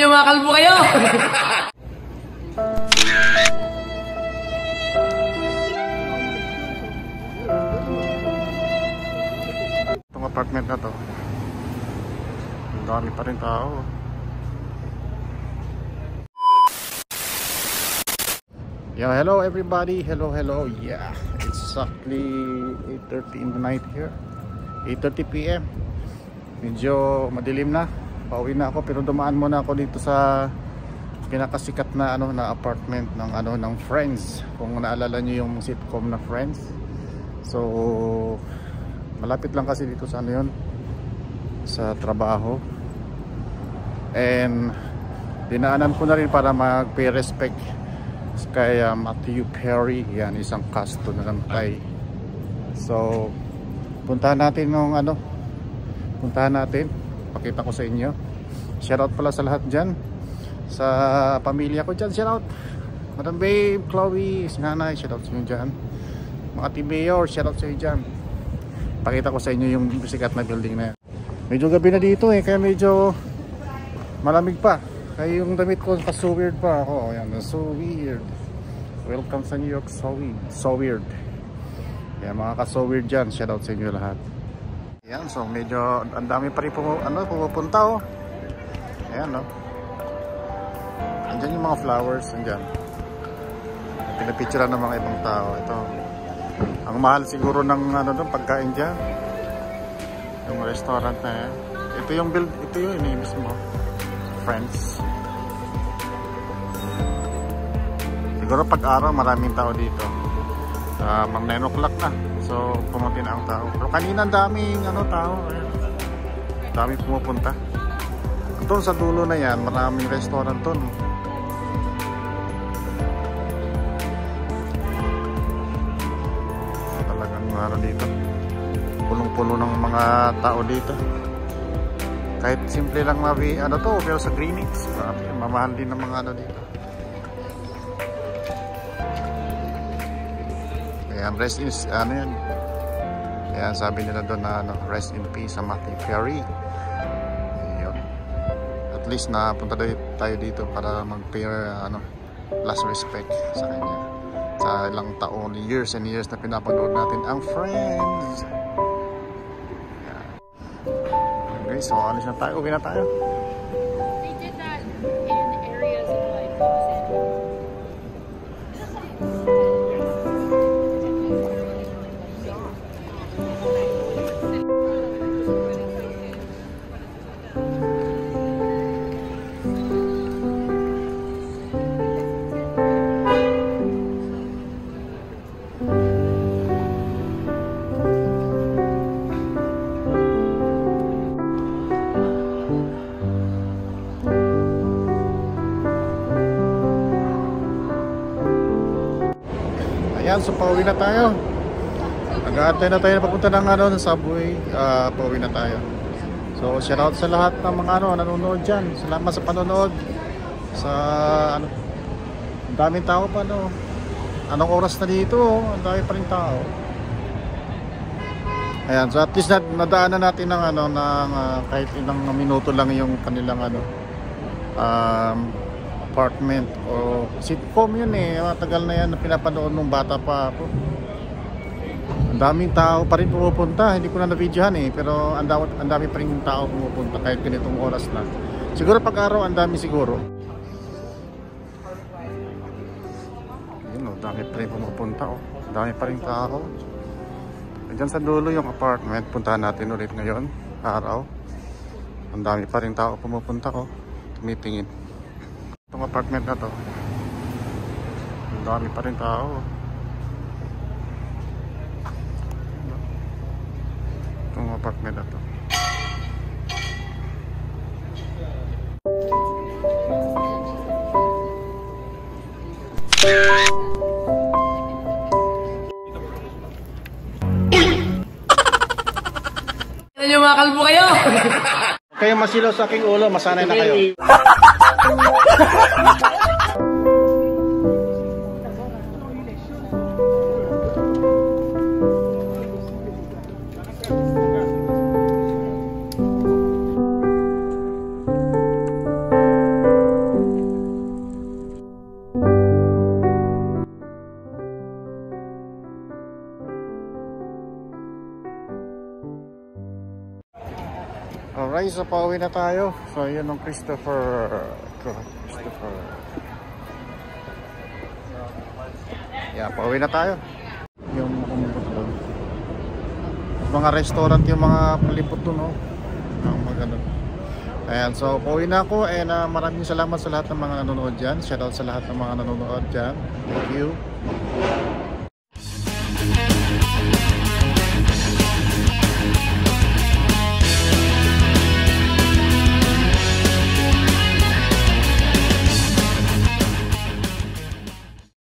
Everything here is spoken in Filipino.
nyo mga kalbo kayo! Itong apartment na to, ang dami pa rin tao. Yeah, hello everybody, hello. Yeah, it's exactly 8:30 in the night here, 8:30 PM. Medyo madilim na, pauwi na ako, pero dumaan muna ako dito sa pinakasikat na na apartment ng Friends. Kung naalala niyo yung sitcom na Friends. So malapit lang kasi dito sa sa trabaho, and dinaanan ko na rin para mag-pay respect kay Matthew Perry. Yan, isang kasto na namatay. So puntahan natin pakita ko sa inyo. Shoutout pala sa lahat dyan, sa pamilya ko dyan. Shoutout Madam Babe, Chloe, si Nanay, shoutout sa inyo dyan. Mga Team Mayor, shoutout sa inyo dyan. Pakita ko sa inyo yung sikat na building na yan. Medyo gabi na dito kaya medyo malamig pa. Kaya yung damit ko so weird pa ako. Ayan, so weird. Welcome sa New York, so weird. Kaya mga ka-so weird dyan, shoutout sa inyo lahat. Ayan, so medyo ang dami pa rin pumupunta Ayan andyan yung mga flowers, andyan. Pinapicturean ng mga ibang tao. Ito, ang mahal siguro ng pagkain dyan, yung restaurant na yan. Ito yung mismo Friends. Siguro pag-araw maraming tao dito. Mag 9 o'clock na. So pumunti na ang tao. Pero kanina ang daming tao. Daming pumupunta. Doon sa dulo na yan, maraming restaurant doon. Talagang dito. Punong-puno ng mga tao dito. Kahit simple lang pero sa Greenwich, mamahal din ng mga dito. Ayan, rest in yan. Ayan, sabi nila doon na rest in peace sa Matthew Perry. Ayun. At least napunta tayo dito para mag-pay last respect sa kanya. Sa ilang taon, years and years na pinapanood natin ang Friends. Okay, so alis na tayo, uwi na tayo. They did that in areas of like Los Angeles. Ayan, so pauwi na tayo. Nag-aantay na tayo na papunta ng subway. Pauwi na tayo. So shoutout sa lahat ng mga nanonood dyan. Salamat sa panonood. Sa ang daming tao pa anong oras na dito, ang dami pa rin tao. Ayan, so at least nadaanan natin ng kahit ilang minuto lang yung kanilang apartment o sitcom yun matagal na yan na pinapanood nung bata pa ako. Ang daming tao pa rin pumupunta, hindi ko na na-videohan pero ang dami pa rin tao pumupunta kahit ganitong oras na. Siguro pag-araw ang dami siguro. Yun dami pa rin pumupunta ang dami pa rin tao. Diyan sa dulo yung apartment, puntahan natin ulit ngayon, araw. Ang dami pa rin tao pumupunta tumitingin. Itong apartment na to, ang dami pa rin tao. Itong apartment na to. Ano nyo mga kalbo kayo? Kayo masilaw sa aking ulo, masanay na kayo. Alright, so pauwi na tayo. So yun ang Christopher. Yeah, pauwi na tayo. Yung kumupot doon. Mga restaurant yung mga palipot doon, oh. Ang mga ganun. Ayan, so pauwi na ako and maraming salamat sa lahat ng mga nanonood dyan. Shoutout sa lahat ng mga nanonood dyan. Thank you.